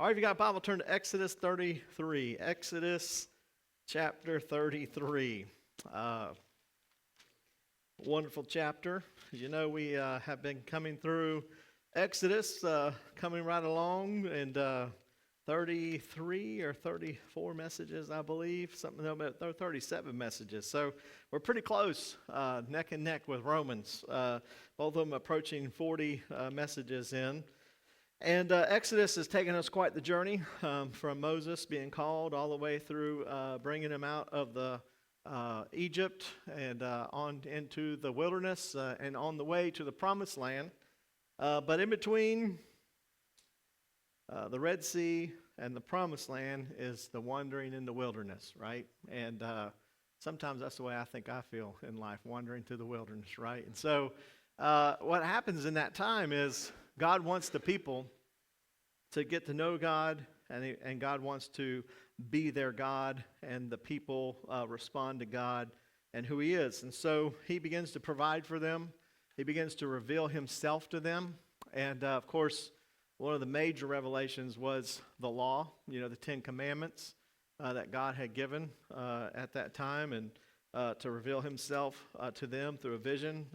All right, if you got a Bible, turn to Exodus 33. Exodus chapter 33. Wonderful chapter. As you know, we have been coming through Exodus, coming right along, and 33 or 34 messages, I believe. Something about 37 messages. So we're pretty close, neck and neck with Romans. Both of them approaching 40 messages in. And Exodus has taken us quite the journey from Moses being called all the way through bringing him out of the Egypt and on into the wilderness and on the way to the promised land. But in between the Red Sea and the promised land is the wandering in the wilderness, right? And sometimes that's the way I think I feel in life, wandering through the wilderness, right? And so what happens in that time is God wants the people to get to know God, and God wants to be their God, and the people respond to God and who He is. And so He begins to provide for them. He begins to reveal Himself to them. And, of course, one of the major revelations was the law, the 10 Commandments that God had given at that time, and to reveal Himself to them through a vision,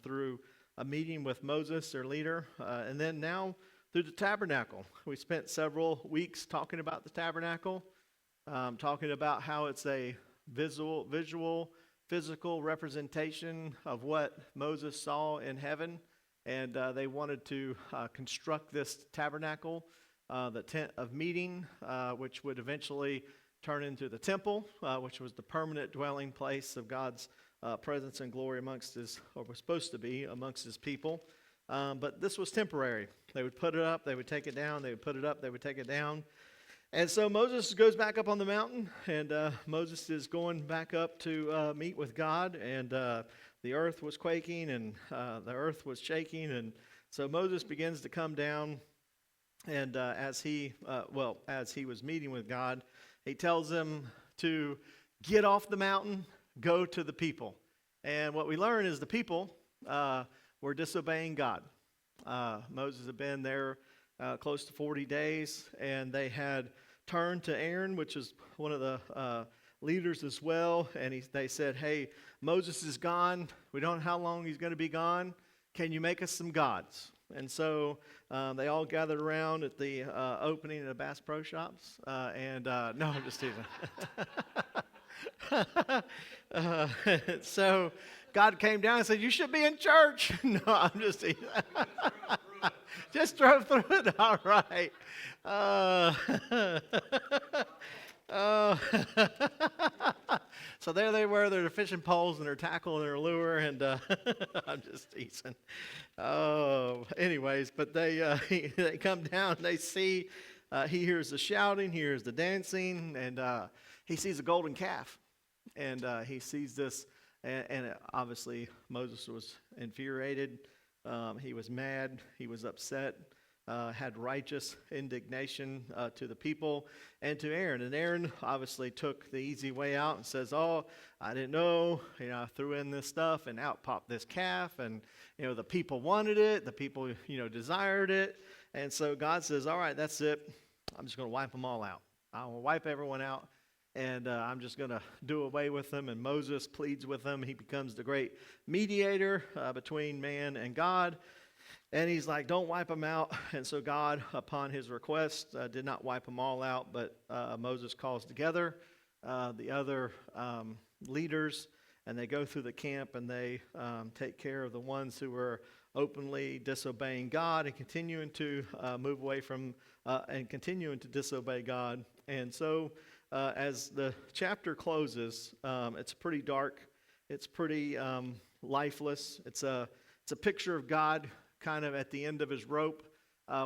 through a meeting with Moses, their leader, and then now through the tabernacle. We spent several weeks talking about the tabernacle, talking about how it's a visual, physical representation of what Moses saw in heaven, and they wanted to construct this tabernacle, the tent of meeting, which would eventually turn into the temple, which was the permanent dwelling place of God's presence and glory amongst His, or was supposed to be amongst His people. But this was temporary. They would put it up, they would take it down, they would put it up, they would take it down. And so Moses goes back up on the mountain, and Moses is going back up to meet with God, and the earth was quaking, and the earth was shaking, and so Moses begins to come down, and as he was meeting with God, he tells him to get off the mountain, go to the people. And what we learn is the people were disobeying God. Moses had been there close to 40 days, and they had turned to Aaron, which is one of the leaders as well, and they said, "Hey, Moses is gone. We don't know how long he's going to be gone. Can you make us some gods?" And so they all gathered around at the opening of the Bass Pro Shops, and no, I'm just teasing. So God came down and said, "You should be in church." No, I'm just teasing. Just drove through it. All right. So there they were, their fishing poles and their tackle and their lure, and I'm just teasing. Anyways, but they come down, they see, he hears the shouting, he hears the dancing, and he sees a golden calf, and he sees this, and obviously Moses was infuriated. He was mad, he was upset, had righteous indignation to the people and to Aaron. And Aaron obviously took the easy way out and says, "Oh, I didn't know, I threw in this stuff and out popped this calf, and the people wanted it, the people desired it." And so God says, "All right, that's it. I'm just going to wipe them all out. I will wipe everyone out. And I'm just going to do away with them." And Moses pleads with them. He becomes the great mediator between man and God. And he's like, "Don't wipe them out." And so God, upon his request, did not wipe them all out. But Moses calls together the other leaders. And they go through the camp, and they take care of the ones who were openly disobeying God and continuing to move away from and continuing to disobey God. And so as the chapter closes, it's pretty dark. It's pretty lifeless. It's a picture of God kind of at the end of His rope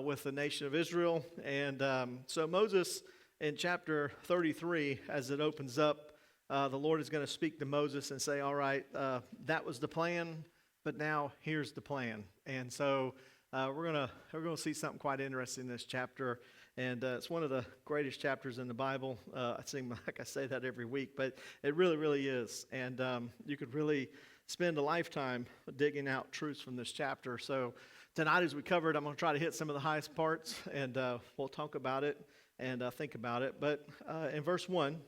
with the nation of Israel. And so Moses, in chapter 33, as it opens up, the Lord is going to speak to Moses and say, "All right, that was the plan, but now here's the plan." And so we're gonna see something quite interesting in this chapter. And it's one of the greatest chapters in the Bible. It seems like I say that every week, but it really, really is. And you could really spend a lifetime digging out truths from this chapter. So Tonight, as we covered, I'm going to try to hit some of the highest parts, and we'll talk about it and think about it. But in verse 1,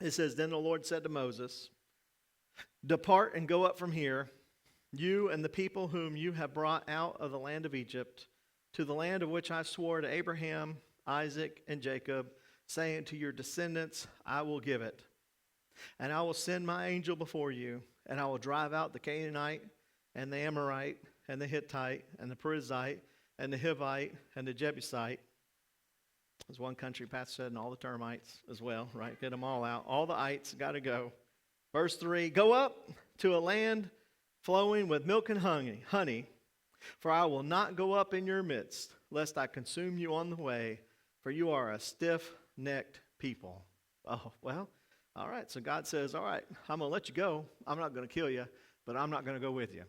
it says, Then the Lord said to Moses, Depart and go up from here, you and the people whom you have brought out of the land of Egypt, to the land of which I swore to Abraham, Isaac, and Jacob, saying, To your descendants I will give it. And I will send my angel before you, and I will drive out the Canaanite, and the Amorite, and the Hittite, and the Perizzite, and the Hivite, and the Jebusite. There's one country, Pastor said, and all the termites as well, right? Get them all out. All the ites got to go. Verse 3, Go up to a land flowing with milk and honey, for I will not go up in your midst, lest I consume you on the way, for you are a stiff-necked people. Oh, well, all right. So God says, all right, I'm going to let you go. I'm not going to kill you, but I'm not going to go with you.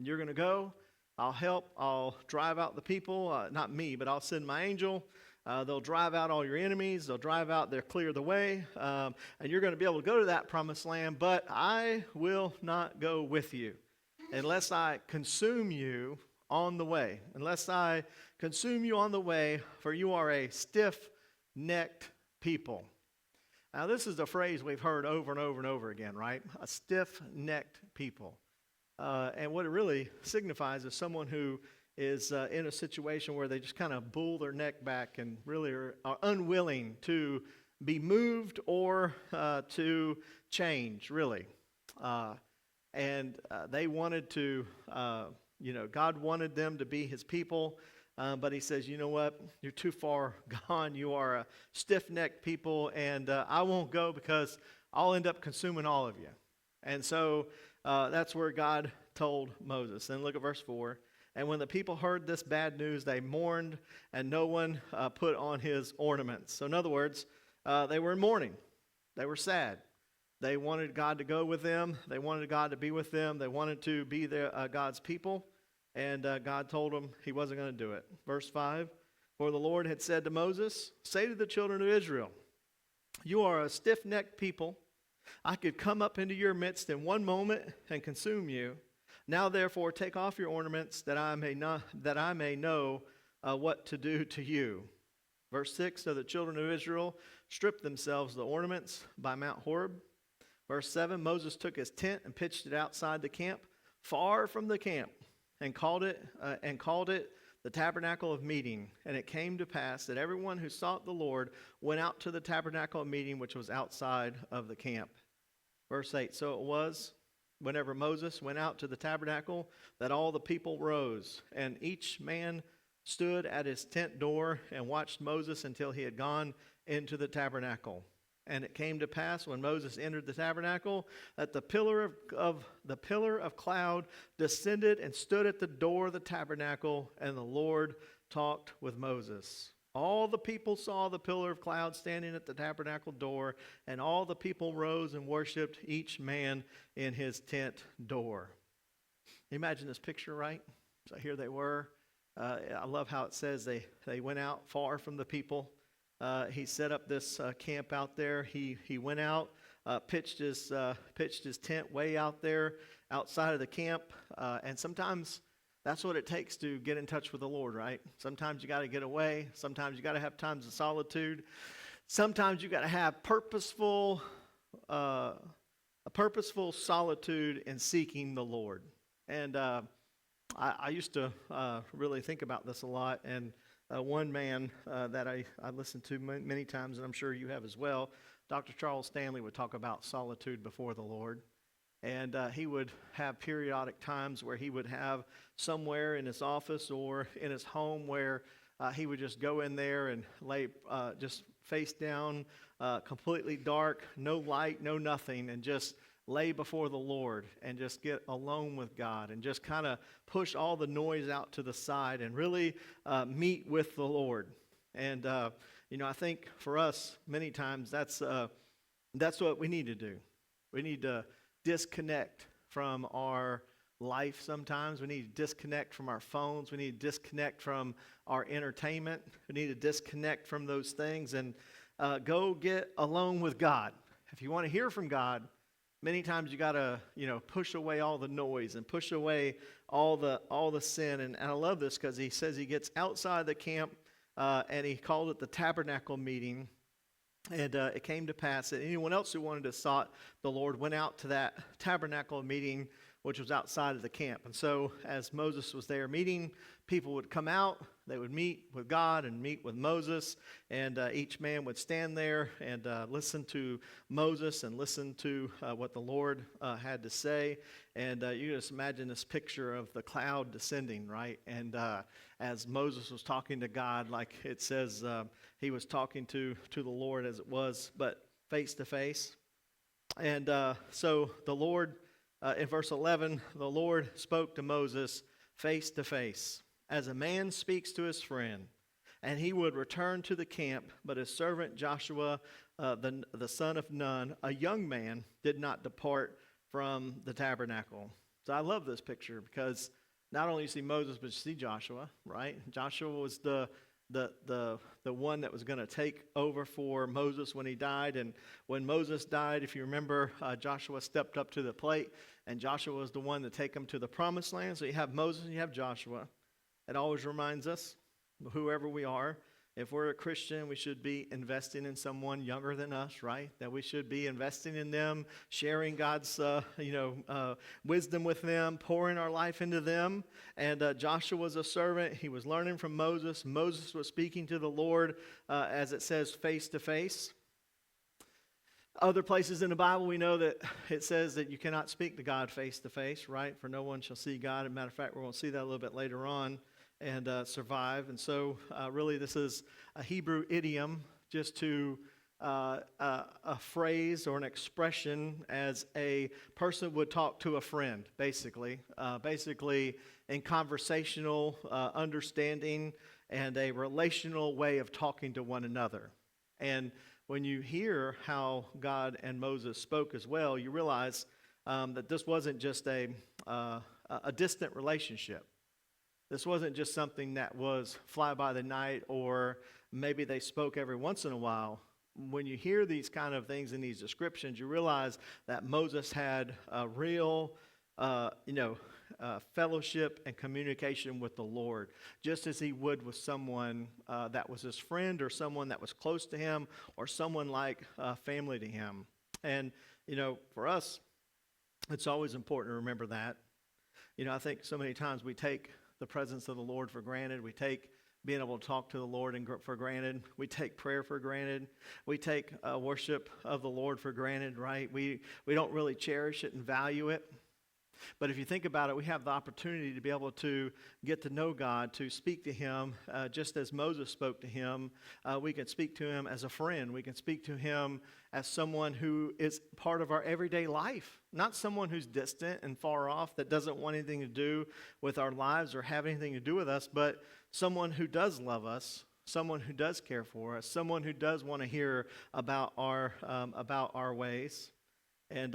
You're going to go. I'll help. I'll drive out the people. Not me, but I'll send my angel. They'll drive out all your enemies. They'll they'll clear the way. And you're going to be able to go to that promised land, but I will not go with you unless I consume you on the way. Unless I consume you on the way, for you are a stiff-necked people. Now, this is a phrase we've heard over and over and over again, right? A stiff-necked people. And what it really signifies is someone who is in a situation where they just kind of bull their neck back and really are unwilling to be moved or to change, really. And they wanted to, God wanted them to be his people. But he says, you know what? You're too far gone. You are a stiff-necked people, and I won't go because I'll end up consuming all of you. And so that's where God told Moses. And look at verse 4. And when the people heard this bad news, they mourned, and no one put on his ornaments. So in other words, they were in mourning. They were sad. They wanted God to go with them. They wanted God to be with them. They wanted to be God's people. And God told them he wasn't going to do it. Verse 5, For the Lord had said to Moses, Say to the children of Israel, You are a stiff-necked people. I could come up into your midst in one moment and consume you. Now therefore take off your ornaments, that I may know what to do to you. Verse 6, So the children of Israel stripped themselves of the ornaments by Mount Horeb. Verse 7, Moses took his tent and pitched it outside the camp, far from the camp, and called it the tabernacle of meeting. And it came to pass that everyone who sought the Lord went out to the tabernacle of meeting, which was outside of the camp. Verse 8, So it was, whenever Moses went out to the tabernacle, that all the people rose, and each man stood at his tent door and watched Moses until he had gone into the tabernacle. And it came to pass when Moses entered the tabernacle that the pillar of cloud descended and stood at the door of the tabernacle, and the Lord talked with Moses. All the people saw the pillar of cloud standing at the tabernacle door, and all the people rose and worshiped, each man in his tent door. Imagine this picture, right? So here they were. I love how it says they went out far from the people. He set up this camp out there. He went out, pitched his tent way out there, outside of the camp. And sometimes that's what it takes to get in touch with the Lord, right? Sometimes you got to get away. Sometimes you got to have times of solitude. Sometimes you got to have a purposeful solitude in seeking the Lord. And I used to really think about this a lot. And one man that I listened to many times, and I'm sure you have as well, Dr. Charles Stanley would talk about solitude before the Lord. And he would have periodic times where he would have somewhere in his office or in his home where he would just go in there and lay just face down, completely dark, no light, no nothing, and just lay before the Lord and just get alone with God and just kind of push all the noise out to the side and really meet with the Lord. And, I think for us, many times that's what we need to do. We need to disconnect from our life sometimes. We need to disconnect from our phones. We need to disconnect from our entertainment. We need to disconnect from those things and go get alone with God. If you want to hear from God, many times you got to, push away all the noise and push away all the sin. And I love this because he says he gets outside the camp, and he called it the tabernacle meeting. And it came to pass that anyone else who wanted to sought the Lord went out to that tabernacle meeting, which was outside of the camp. And so as Moses was there meeting, people would come out, they would meet with God and meet with Moses, and each man would stand there and listen to Moses and listen to what the Lord had to say. And you just imagine this picture of the cloud descending, right? And as Moses was talking to God, like it says, he was talking to the Lord as it was, but face to face. And so the Lord, in verse 11, the Lord spoke to Moses face to face, as a man speaks to his friend. And he would return to the camp, but his servant Joshua, the son of Nun, a young man, did not depart from the tabernacle. So I love this picture because not only you see Moses, but you see Joshua, right? Joshua was the one that was going to take over for Moses when he died. And when Moses died, if you remember, Joshua stepped up to the plate, and Joshua was the one to take him to the promised land. So you have Moses and you have Joshua. It always reminds us, whoever we are, if we're a Christian, we should be investing in someone younger than us, right? That we should be investing in them, sharing God's wisdom with them, pouring our life into them. And Joshua was a servant. He was learning from Moses. Moses was speaking to the Lord, as it says, face to face. Other places in the Bible, we know that it says that you cannot speak to God face to face, right? For no one shall see God. As a matter of fact, we're going to see that a little bit later on and survive. And so really this is a Hebrew idiom just to a phrase or an expression as a person would talk to a friend, basically in conversational understanding and a relational way of talking to one another. And when you hear how God and Moses spoke as well, you realize that this wasn't just a distant relationship. This wasn't just something that was fly by the night, or maybe they spoke every once in a while. When you hear these kind of things in these descriptions, you realize that Moses had a real, fellowship and communication with the Lord, just as he would with someone that was his friend, or someone that was close to him, or someone like family to him. And, for us, it's always important to remember that. I think so many times we take the presence of the Lord for granted. We take being able to talk to the Lord for granted. We take prayer for granted. We take worship of the Lord for granted, right? We don't really cherish it and value it. But if you think about it, we have the opportunity to be able to get to know God, to speak to him just as Moses spoke to him. We can speak to him as a friend. We can speak to him as someone who is part of our everyday life, not someone who's distant and far off that doesn't want anything to do with our lives or have anything to do with us, but someone who does love us, someone who does care for us, someone who does want to hear about our ways. And,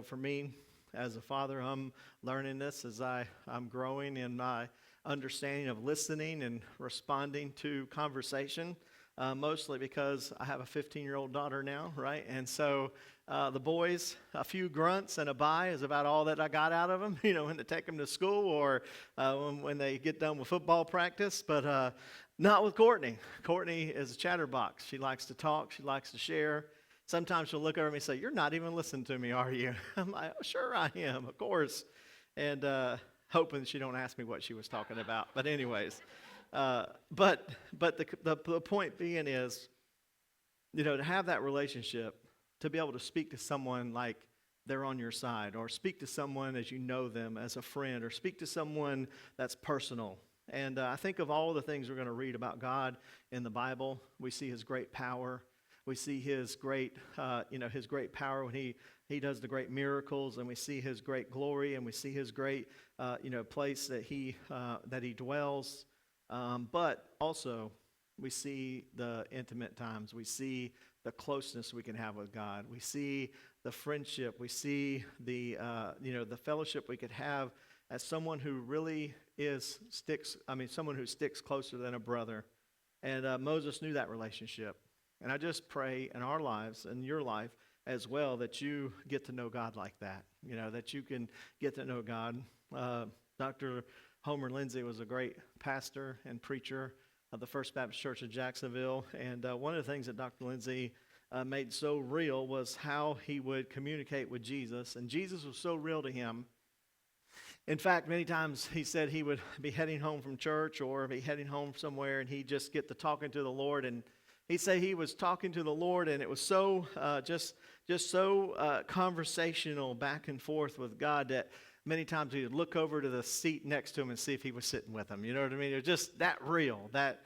for me, as a father, I'm learning this as I'm growing in my understanding of listening and responding to conversation, mostly because I have a 15-year-old daughter now, right? And so the boys, a few grunts and a bye is about all that I got out of them, when to take them to school or when they get done with football practice, but not with Courtney. Courtney is a chatterbox. She likes to talk. She likes to share. Sometimes she'll look over me and say, "You're not even listening to me, are you?" I'm like, "Oh, sure I am, of course." And hoping she don't ask me what she was talking about. But anyways, but the point being is, to have that relationship, to be able to speak to someone like they're on your side, or speak to someone as you know them as a friend, or speak to someone that's personal. And I think of all the things we're going to read about God in the Bible, we see his great power. We see his great power when he does the great miracles, and we see his great glory, and we see his great, place that he dwells. But also, we see the intimate times. We see the closeness we can have with God. We see the friendship. We see the fellowship we could have as someone who really someone who sticks closer than a brother. And Moses knew that relationship. And I just pray in our lives and your life as well that you get to know God like that, that you can get to know God Dr. Homer Lindsay was a great pastor and preacher of the First Baptist Church of Jacksonville. And one of the things that Dr. Lindsay made so real was how he would communicate with Jesus. And Jesus was so real to him. In fact, many times he said he would be heading home from church or be heading home somewhere, and he'd just get to talking to the Lord. And he'd say he was talking to the Lord, and it was so just so conversational back and forth with God that many times he would look over to the seat next to him and see if he was sitting with him. You know what I mean? It was just that real, that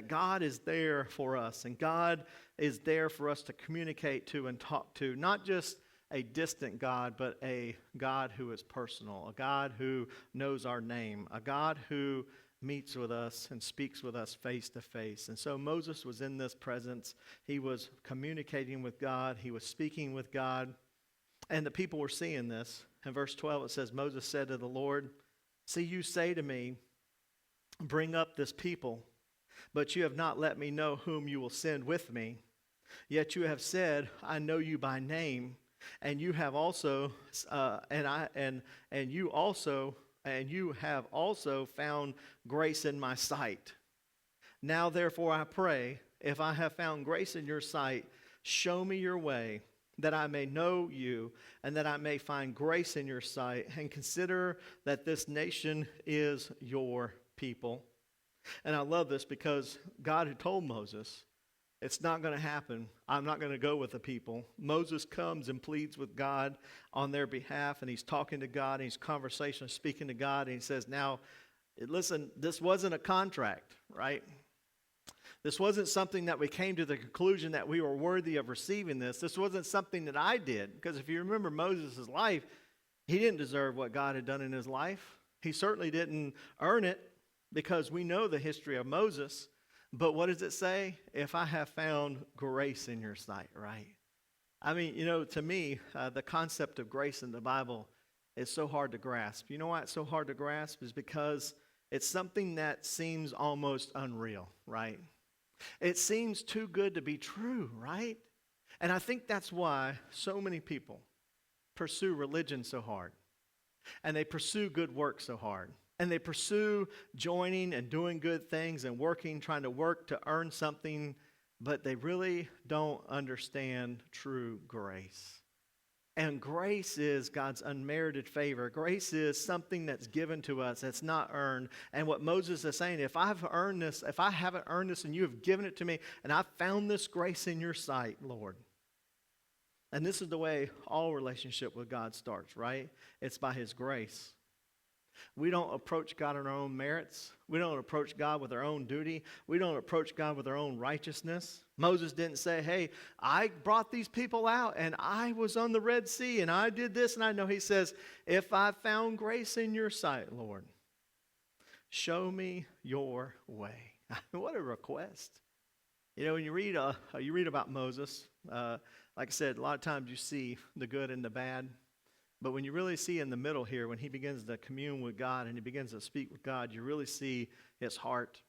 God is there for us, and God is there for us to communicate to and talk to, not just a distant God, but a God who is personal, a God who knows our name, a God who meets with us and speaks with us face to face. And so Moses was in this presence. He was communicating with God. He was speaking with God. And the people were seeing this. In verse 12 it says, Moses said to the Lord, "See, you say to me, bring up this people, but you have not let me know whom you will send with me. Yet you have said, I know you by name, and you have also you have also found grace in my sight. Now therefore I pray, if I have found grace in your sight, show me your way, that I may know you, and that I may find grace in your sight, and consider that this nation is your people." And I love this because God had told Moses, it's not going to happen. I'm not going to go with the people. Moses comes and pleads with God on their behalf, and he's talking to God, and he's conversational, speaking to God, and he says, now, listen, this wasn't a contract, right? This wasn't something that we came to the conclusion that we were worthy of receiving this. This wasn't something that I did, because if you remember Moses' life, he didn't deserve what God had done in his life. He certainly didn't earn it, because we know the history of Moses. But what does it say? If I have found grace in your sight, right? I mean, to me, the concept of grace in the Bible is so hard to grasp. You know why it's so hard to grasp? Is because it's something that seems almost unreal, right? It seems too good to be true, right? And I think that's why so many people pursue religion so hard. And they pursue good work so hard. And they pursue joining and doing good things and working, trying to work to earn something, but they really don't understand true grace. And grace is God's unmerited favor. Grace is something that's given to us, that's not earned. And what Moses is saying, if I haven't earned this and you have given it to me, and I found this grace in your sight, Lord. And this is the way all relationship with God starts, right? It's by his grace. We don't approach God on our own merits. We don't approach God with our own duty. We don't approach God with our own righteousness. Moses didn't say, hey, I brought these people out and I was on the Red Sea and I did this and I know. He says, if I found grace in your sight, Lord, show me your way. What a request. When you read about Moses, like I said, a lot of times you see the good and the bad. But when you really see in the middle here, when he begins to commune with God and he begins to speak with God, you really see his heart.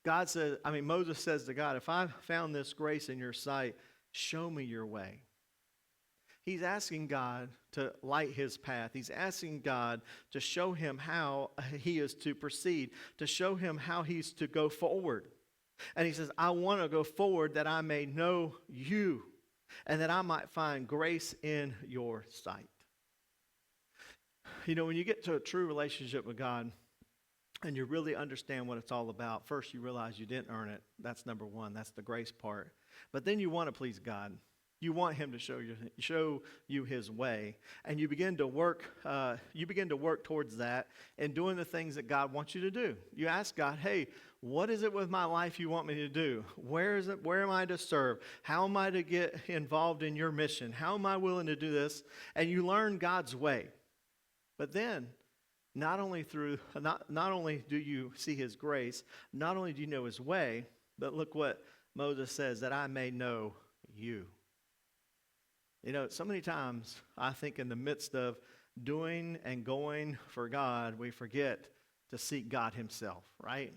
Moses says to God, if I've found this grace in your sight, show me your way. He's asking God to light his path. He's asking God to show him how he is to proceed, to show him how he's to go forward. And he says, I want to go forward that I may know you and that I might find grace in your sight. When you get to a true relationship with God and you really understand what it's all about, first you realize you didn't earn it. That's number one. That's the grace part. But then you want to please God. You want him to show you his way. And you begin to work towards that and doing the things that God wants you to do. You ask God, hey, what is it with my life you want me to do? Where am I to serve? How am I to get involved in your mission? How am I willing to do this? And you learn God's way. But then, not only do you see his grace, not only do you know his way, but look what Moses says, that I may know you. So many times I think in the midst of doing and going for God, we forget to seek God himself, right?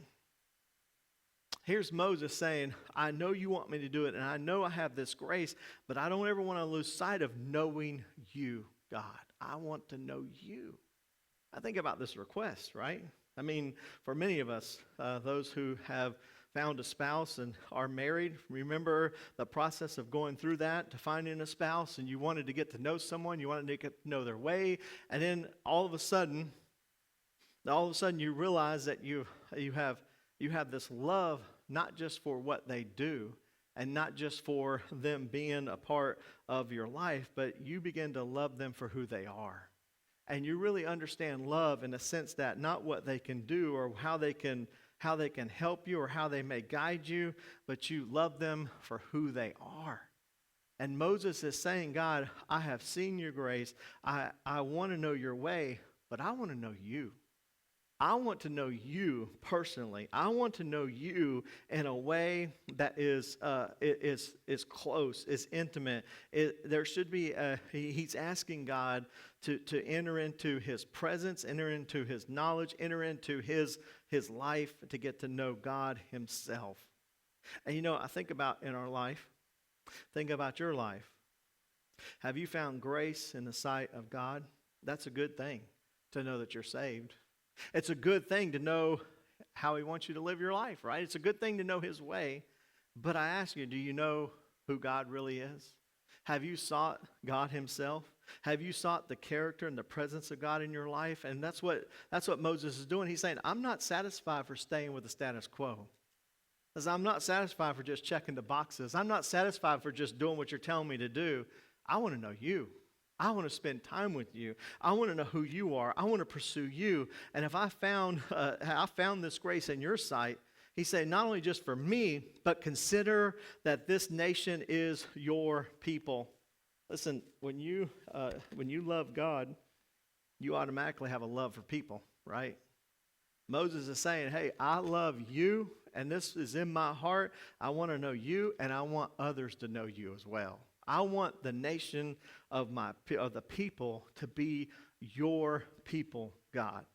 Here's Moses saying, I know you want me to do it, and I know I have this grace, but I don't ever want to lose sight of knowing you, God. I want to know you. I think about this request, right? I mean, for many of us, those who have found a spouse and are married, remember the process of going through that to finding a spouse, and you wanted to get to know someone, you wanted to get to know their way, and then all of a sudden you realize that you have this love not just for what they do and not just for them being a part of your life, but you begin to love them for who they are. And you really understand love in the sense that not what they can do or how they can help you or how they may guide you, but you love them for who they are. And Moses is saying, God, I have seen your grace. I want to know your way, but I want to know you. I want to know you personally. I want to know you in a way that is close, is intimate. There should be he's asking God to enter into his presence, enter into his knowledge, enter into his life to get to know God himself. And I think about in our life, think about your life. Have you found grace in the sight of God? That's a good thing to know that you're saved. It's a good thing to know how he wants you to live your life, right? It's a good thing to know his way. But I ask you, do you know who God really is? Have you sought God himself? Have you sought the character and the presence of God in your life? And that's what Moses is doing. He's saying, I'm not satisfied for staying with the status quo. Because I'm not satisfied for just checking the boxes. I'm not satisfied for just doing what you're telling me to do. I want to know you. I want to spend time with you. I want to know who you are. I want to pursue you. And if I found this grace in your sight, he said, not only just for me, but consider that this nation is your people. Listen, when you love God, you automatically have a love for people, right? Moses is saying, hey, I love you, and this is in my heart. I want to know you, and I want others to know you as well. I want the nation of the people to be your people, God.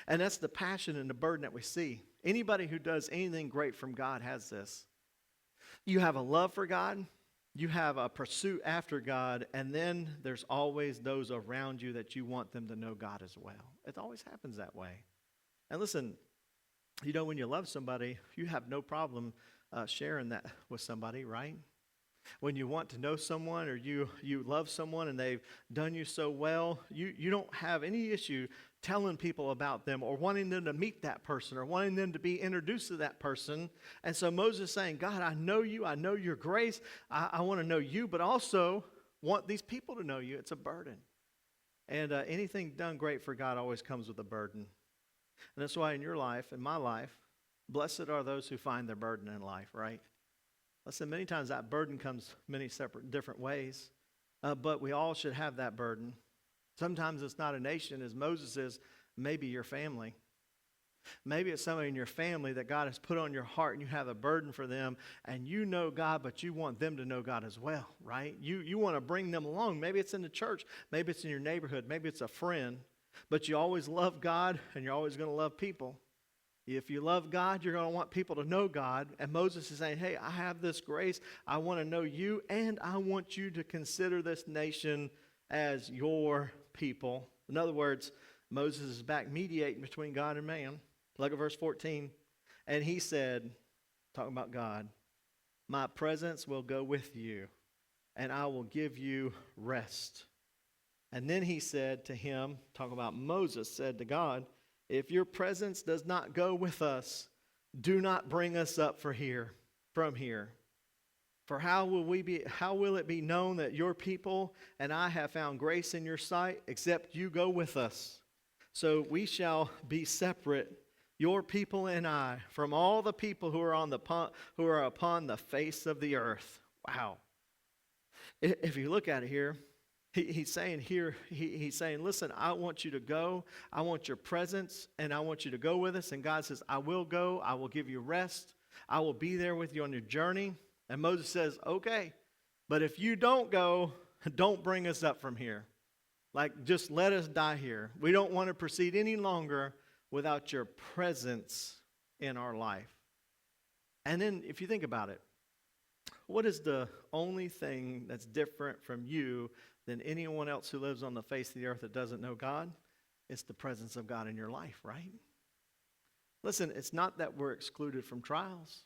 And that's the passion and the burden that we see. Anybody who does anything great from God has this. You have a love for God. You have a pursuit after God. And then there's always those around you that you want them to know God as well. It always happens that way. And listen, when you love somebody, you have no problem sharing that with somebody, right? When you want to know someone or you love someone and they've done you so well, you don't have any issue telling people about them or wanting them to meet that person or wanting them to be introduced to that person. And so Moses is saying, God, I know you. I know your grace. I want to know you, but also want these people to know you. It's a burden. And anything done great for God always comes with a burden. And that's why in your life, in my life, blessed are those who find their burden in life, right? Listen, many times that burden comes many different ways, but we all should have that burden. Sometimes it's not a nation, as Moses is, maybe your family. Maybe it's somebody in your family that God has put on your heart and you have a burden for them and you know God, but you want them to know God as well, right? You want to bring them along. Maybe it's in the church. Maybe it's in your neighborhood. Maybe it's a friend, but you always love God and you're always going to love people. If you love God, you're going to want people to know God. And Moses is saying, hey, I have this grace. I want to know you, and I want you to consider this nation as your people. In other words, Moses is back mediating between God and man. Look at verse 14. And he said, talking about God, my presence will go with you, and I will give you rest. And then he said to him, talking about Moses, said to God, if your presence does not go with us, do not bring us up from here. For how will it be known that your people and I have found grace in your sight, except you go with us? So we shall be separate, your people and I, from all the people who are upon the face of the earth. Wow. If you look at it here, he's saying, listen, I want you to go. I want your presence, and I want you to go with us. And God says, I will go. I will give you rest. I will be there with you on your journey. And Moses says, okay, but if you don't go, don't bring us up from here. Like, just let us die here. We don't want to proceed any longer without your presence in our life. And then if you think about it, what is the only thing that's different from you than anyone else who lives on the face of the earth that doesn't know God? It's the presence of God in your life, right? Listen, it's not that we're excluded from trials.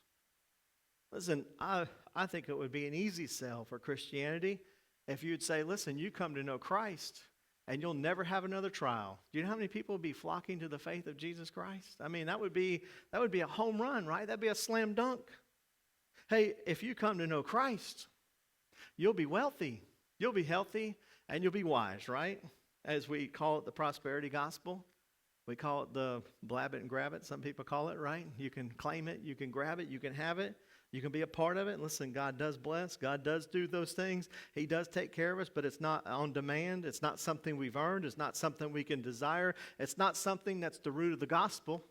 Listen, I think it would be an easy sell for Christianity if you'd say, listen, you come to know Christ and you'll never have another trial. Do you know how many people would be flocking to the faith of Jesus Christ? I mean, that would be a home run, right? That'd be a slam dunk. Hey, if you come to know Christ, you'll be wealthy, you'll be healthy, and you'll be wise, right? As we call it the prosperity gospel. We call it the blab it and grab it. Some people call it, right? You can claim it, you can grab it, you can have it. You can be a part of it. Listen, God does bless. God does do those things. He does take care of us, but it's not on demand. It's not something we've earned. It's not something we can desire. It's not something that's the root of the gospel.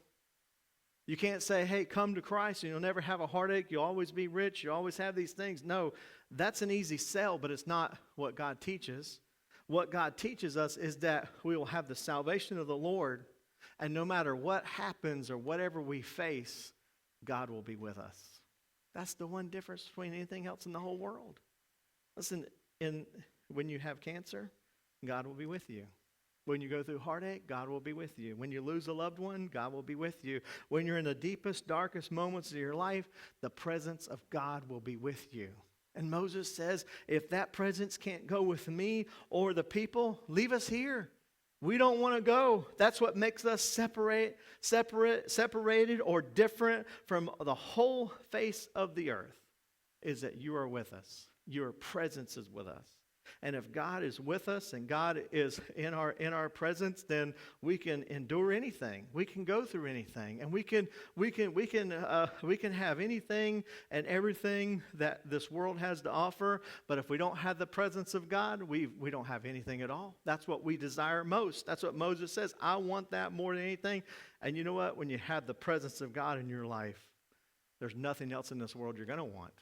You can't say, hey, come to Christ and you'll never have a heartache. You'll always be rich. You'll always have these things. No, that's an easy sell, but it's not what God teaches. What God teaches us is that we will have the salvation of the Lord, and no matter what happens or whatever we face, God will be with us. That's the one difference between anything else in the whole world. Listen, when you have cancer, God will be with you. When you go through heartache, God will be with you. When you lose a loved one, God will be with you. When you're in the deepest, darkest moments of your life, the presence of God will be with you. And Moses says, if that presence can't go with me or the people, leave us here. We don't want to go. That's what makes us separated or different from the whole face of the earth, is that you are with us. Your presence is with us. And if God is with us and God is in our presence, then we can endure anything. We can go through anything, and we can have anything and everything that this world has to offer. But if we don't have the presence of God, we don't have anything at all. That's what we desire most. That's what Moses says. I want that more than anything. And you know what? When you have the presence of God in your life, there's nothing else in this world you're going to want.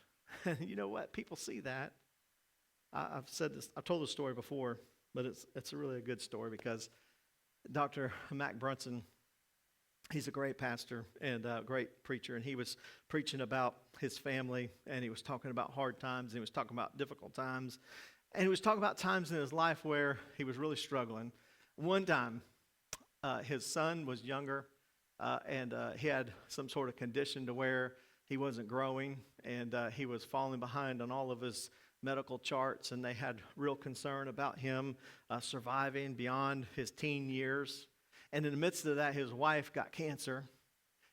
You know what? People see that. I've said this. I've told this story before, but it's really a good story because Dr. Mac Brunson, he's a great pastor and a great preacher, and he was preaching about his family, and he was talking about hard times, and he was talking about difficult times, and he was talking about times in his life where he was really struggling. One time, his son was younger, and he had some sort of condition to where he wasn't growing, and he was falling behind on all of his medical charts, and they had real concern about him surviving beyond his teen years. And in the midst of that, his wife got cancer,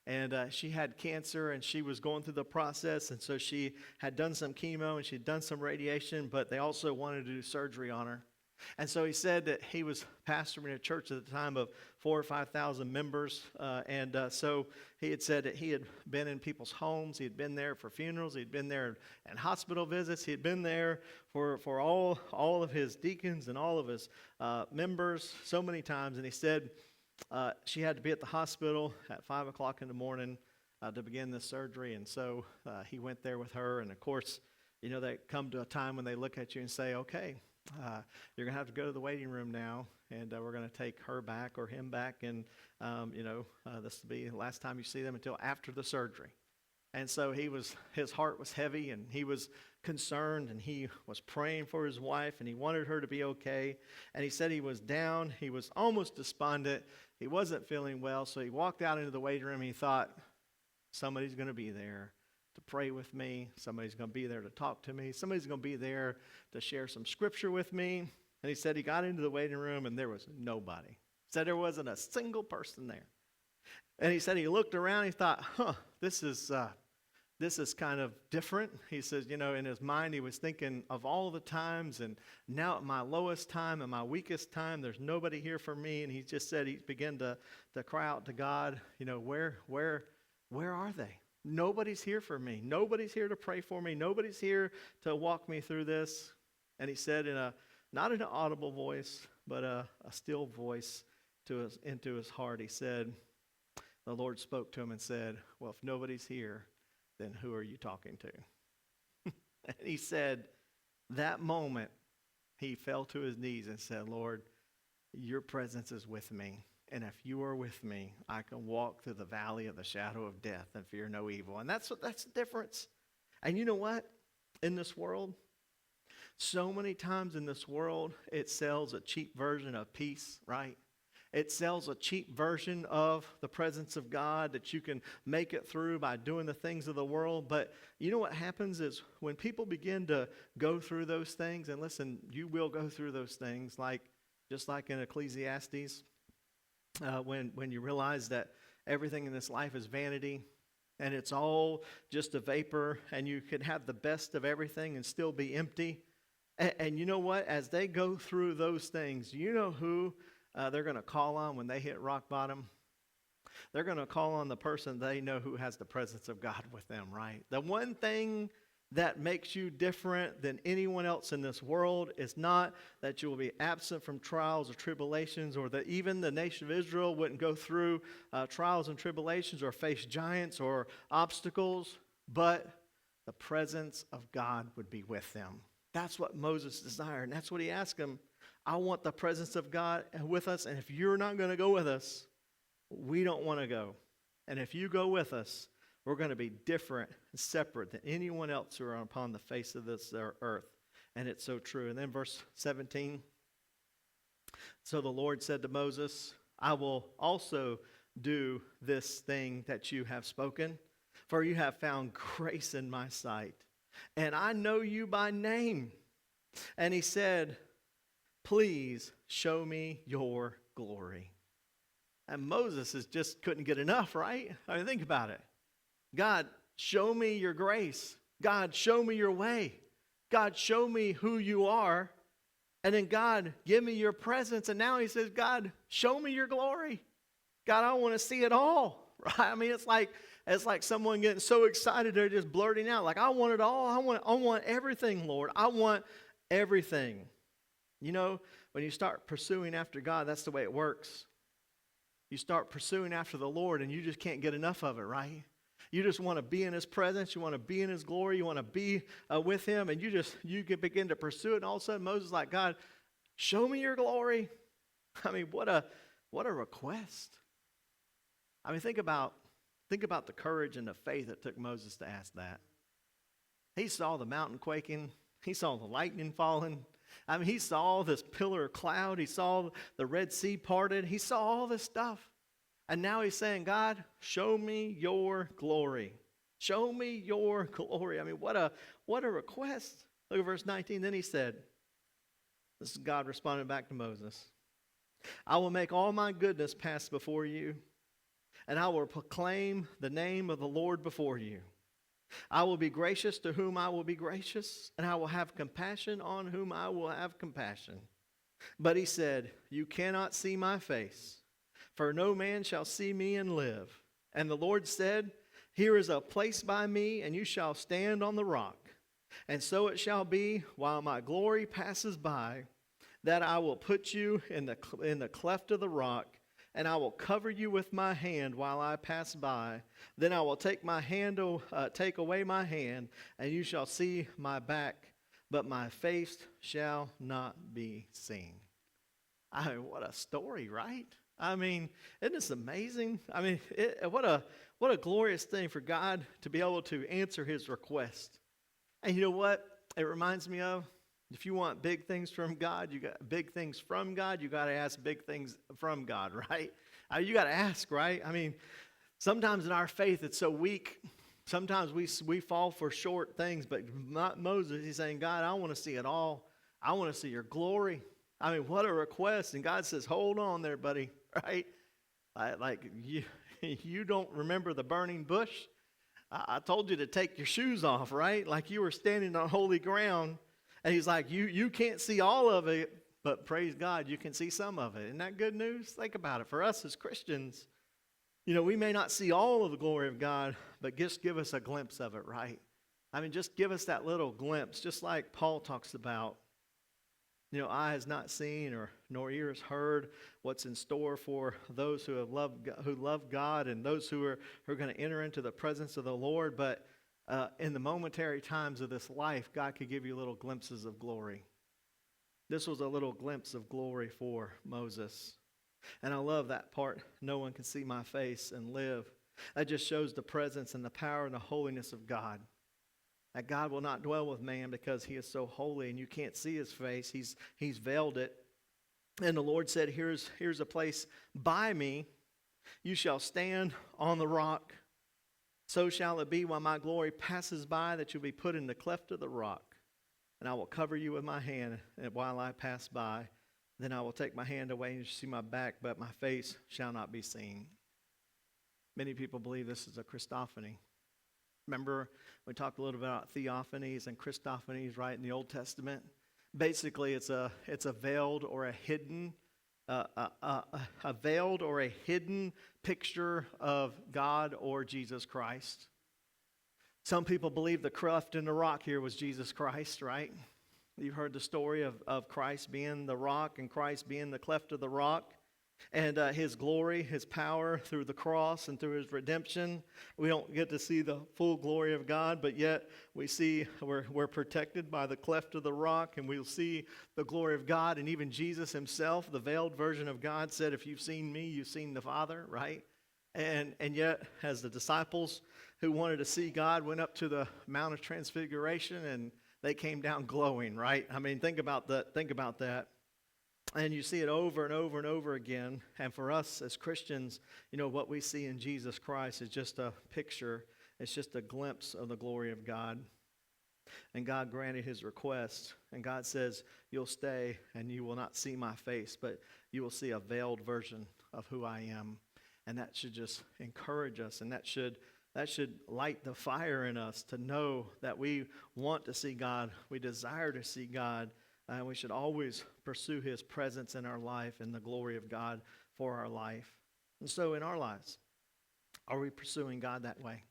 and she had cancer, and she was going through the process, and so she had done some chemo, and she'd done some radiation, but they also wanted to do surgery on her. And so he said that he was pastoring a church at the time of 4,000 or 5,000 members. So he had said that he had been in people's homes. He had been there for funerals. He'd been there in hospital visits. He had been there for all of his deacons and all of his members so many times. And he said she had to be at the hospital at 5 o'clock in the morning to begin this surgery. And so he went there with her. And, of course, you know, they come to a time when they look at you and say, okay, you're going to have to go to the waiting room now, and we're going to take her back or him back, and, this will be the last time you see them until after the surgery. And so his heart was heavy, and he was concerned, and he was praying for his wife, and he wanted her to be okay. And he said he was down. He was almost despondent. He wasn't feeling well, so he walked out into the waiting room, and he thought, somebody's going to be there to pray with me. Somebody's going to be there to talk to me. Somebody's going to be there to share some scripture with me. And he said he got into the waiting room and there was nobody. He said there wasn't a single person there. And he said he looked around and he thought, this is kind of different. He says, you know, in his mind he was thinking of all the times, and now at my lowest time and my weakest time, there's nobody here for me. And he just said he began to cry out to God, you know, where are they? Nobody's here for me. Nobody's here to pray for me. Nobody's here to walk me through this. And he said not in an audible voice, but a still voice into his heart, he said, the Lord spoke to him and said, well, if nobody's here, then who are you talking to? And he said, that moment, he fell to his knees and said, Lord, your presence is with me. And if you are with me, I can walk through the valley of the shadow of death and fear no evil. And that's the difference. And you know what? In this world, so many times in this world, it sells a cheap version of peace, right? It sells a cheap version of the presence of God that you can make it through by doing the things of the world. But you know what happens is when people begin to go through those things, and listen, you will go through those things, just like in Ecclesiastes, when you realize that everything in this life is vanity, and it's all just a vapor, and you can have the best of everything and still be empty. And you know what? As they go through those things, you know who they're going to call on when they hit rock bottom? They're going to call on the person they know who has the presence of God with them, right? The one thing that makes you different than anyone else in this world is not that you will be absent from trials or tribulations, or that even the nation of Israel wouldn't go through trials and tribulations or face giants or obstacles, but the presence of God would be with them. That's what Moses desired, and that's what he asked him. I want the presence of God with us, and if you're not going to go with us, we don't want to go. And if you go with us, we're going to be different and separate than anyone else who are upon the face of this earth. And it's so true. And then verse 17. So the Lord said to Moses, I will also do this thing that you have spoken, for you have found grace in my sight, and I know you by name. And he said, please show me your glory. And Moses just couldn't get enough, right? I mean, think about it. God, show me your grace. God, show me your way. God, show me who you are. And then God, give me your presence. And now he says, God, show me your glory. God, I want to see it all. Right? I mean, it's like someone getting so excited they're just blurting out, like, I want it all. I want everything, Lord. I want everything. You know, when you start pursuing after God, that's the way it works. You start pursuing after the Lord and you just can't get enough of it, right? You just want to be in his presence. You want to be in his glory. You want to be with him, and you can begin to pursue it. And all of a sudden, Moses is like, God, show me your glory. I mean, what a request. I mean, think about the courage and the faith it took Moses to ask that. He saw the mountain quaking. He saw the lightning falling. I mean, he saw this pillar of cloud. He saw the Red Sea parted. He saw all this stuff. And now he's saying, God, show me your glory. Show me your glory. I mean, what a request. Look at verse 19. Then he said, this is God responding back to Moses, I will make all my goodness pass before you, and I will proclaim the name of the Lord before you. I will be gracious to whom I will be gracious, and I will have compassion on whom I will have compassion. But he said, you cannot see my face, for no man shall see me and live. And the Lord said, here is a place by me, and you shall stand on the rock. And so it shall be, while my glory passes by, that I will put you in the cleft of the rock, and I will cover you with my hand while I pass by. Then I will take away my hand, and you shall see my back, but my face shall not be seen. I mean, what a story, right? I mean, isn't this amazing? I mean, what a glorious thing for God to be able to answer his request. And you know what it reminds me of? If you want big things from God, you got big things from God, you got to ask big things from God, right? You got to ask, right? I mean, sometimes in our faith it's so weak. Sometimes we fall for short things, but not Moses. He's saying, God, I want to see it all. I want to see your glory. I mean, what a request. And God says, hold on there, buddy, right? Like you don't remember the burning bush? I told you to take your shoes off, right? Like you were standing on holy ground. And he's like, you can't see all of it, but praise God, you can see some of it. Isn't that good news? Think about it. For us as Christians, you know, we may not see all of the glory of God, but just give us a glimpse of it, right? I mean, just give us that little glimpse, just like Paul talks about. You know, eye has not seen nor ear has heard what's in store for those who love God and those who are going to enter into the presence of the Lord. But in the momentary times of this life, God could give you little glimpses of glory. This was a little glimpse of glory for Moses. And I love that part, no one can see my face and live. That just shows the presence and the power and the holiness of God. That God will not dwell with man because he is so holy and you can't see his face. He's veiled it. And the Lord said, here's a place by me. You shall stand on the rock. So shall it be while my glory passes by, that you'll be put in the cleft of the rock. And I will cover you with my hand while I pass by. Then I will take my hand away, and you shall see my back, but my face shall not be seen. Many people believe this is a Christophany. Remember, we talked a little bit about theophanies and Christophanies, right, in the Old Testament. Basically, it's a veiled or a hidden, a veiled or a hidden picture of God or Jesus Christ. Some people believe the cleft in the rock here was Jesus Christ, right? You've heard the story of Christ being the rock and Christ being the cleft of the rock. And his glory, his power through the cross and through his redemption. We don't get to see the full glory of God, but yet we see we're protected by the cleft of the rock, and we'll see the glory of God. And even Jesus himself, the veiled version of God, said, if you've seen me, you've seen the Father, right? And yet, as the disciples who wanted to see God went up to the Mount of Transfiguration, and they came down glowing, right? I mean, think about that. And you see it over and over and over again. And for us as Christians, what we see in Jesus Christ is just a picture. It's just a glimpse of the glory of God. And God granted his request. And God says, you'll stay and you will not see my face, but you will see a veiled version of who I am. And that should just encourage us. And that should light the fire in us to know that we want to see God. We desire to see God. And we should always pursue his presence in our life and the glory of God for our life. And so in our lives, are we pursuing God that way?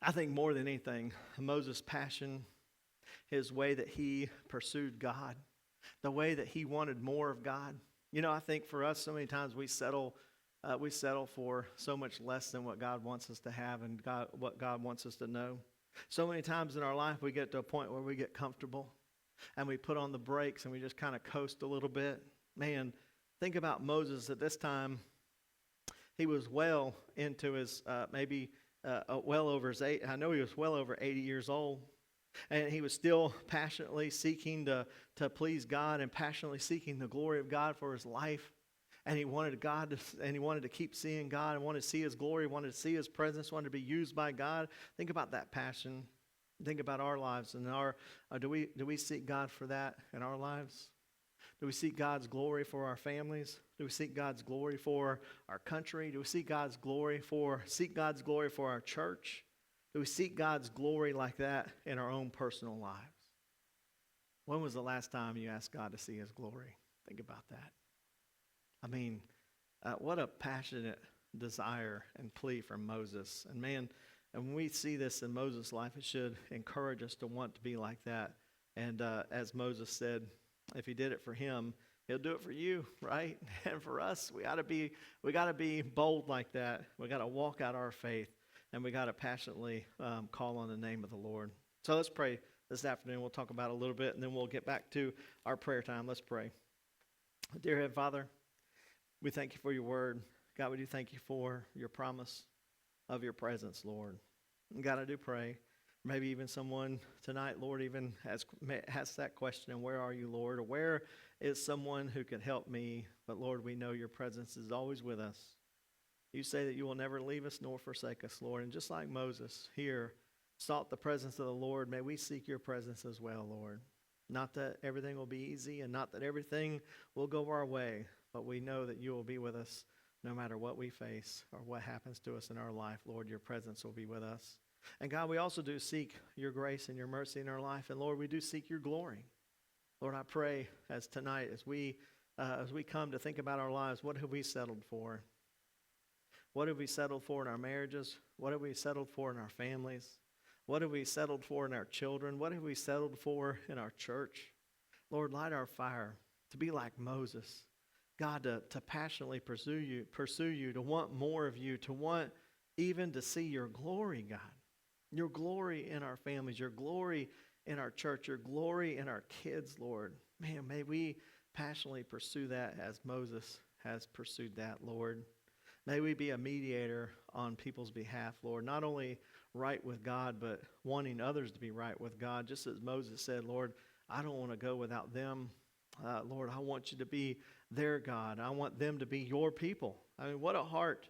I think more than anything, Moses' passion, his way that he pursued God, the way that he wanted more of God. I think for us, so many times we settle for so much less than what God wants us to have and what God wants us to know. So many times in our life, we get to a point where we get comfortable. And we put on the brakes and we just kind of coast a little bit. Man, think about Moses at this time. He was well into his, well over his I know he was well over 80 years old. And he was still passionately seeking to please God and passionately seeking the glory of God for his life. And he wanted to keep seeing God and wanted to see his glory, wanted to see his presence, wanted to be used by God. Think about that passion. Think about our lives and do we seek God for that in our lives? Do we seek God's glory for our families? Do we seek God's glory for our country? Do we seek God's glory for our church? Do we seek God's glory like that in our own personal lives? When was the last time you asked God to see his glory? Think about that. I mean, what a passionate desire and plea from Moses. And man, and when we see this in Moses' life, it should encourage us to want to be like that. And as Moses said, if he did it for him, he'll do it for you, right? And for us, we got to be bold like that. We got to walk out our faith, and we got to passionately call on the name of the Lord. So let's pray this afternoon. We'll talk about it a little bit, and then we'll get back to our prayer time. Let's pray. Dear Heavenly Father, we thank you for your word. God, we do thank you for your promise of your presence, Lord. And God, I do pray, maybe even someone tonight, Lord, even has that question, and where are you, Lord? Or where is someone who can help me? But Lord, we know your presence is always with us. You say that you will never leave us nor forsake us, Lord. And just like Moses here sought the presence of the Lord, may we seek your presence as well, Lord. Not that everything will be easy and not that everything will go our way, but we know that you will be with us no matter what we face or what happens to us in our life. Lord, your presence will be with us. And God, we also do seek your grace and your mercy in our life. And Lord, we do seek your glory. Lord, I pray as tonight, as we come to think about our lives, what have we settled for? What have we settled for in our marriages? What have we settled for in our families? What have we settled for in our children? What have we settled for in our church? Lord, light our fire to be like Moses. God, to passionately pursue you, to want more of you, to want even to see your glory, God. Your glory in our families, your glory in our church, your glory in our kids, Lord. Man, may we passionately pursue that as Moses has pursued that, Lord. May we be a mediator on people's behalf, Lord. Not only right with God, but wanting others to be right with God. Just as Moses said, Lord, I don't want to go without them. Lord, I want you to be their God. I want them to be your people. I mean, what a heart,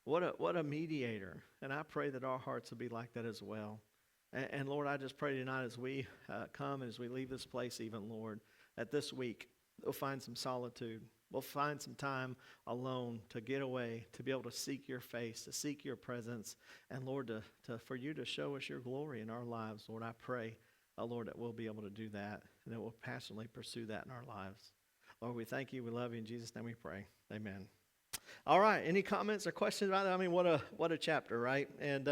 what a mediator. And I pray that our hearts will be like that as well. And Lord, I just pray tonight as we come and as we leave this place even, Lord, that this week we'll find some solitude. We'll find some time alone to get away, to be able to seek your face, to seek your presence, and Lord, for you to show us your glory in our lives. Lord, I pray, Lord, that we'll be able to do that and that we'll passionately pursue that in our lives. Lord, we thank you. We love you. In Jesus' name we pray. Amen. All right. Any comments or questions about that? I mean, what a chapter, right? And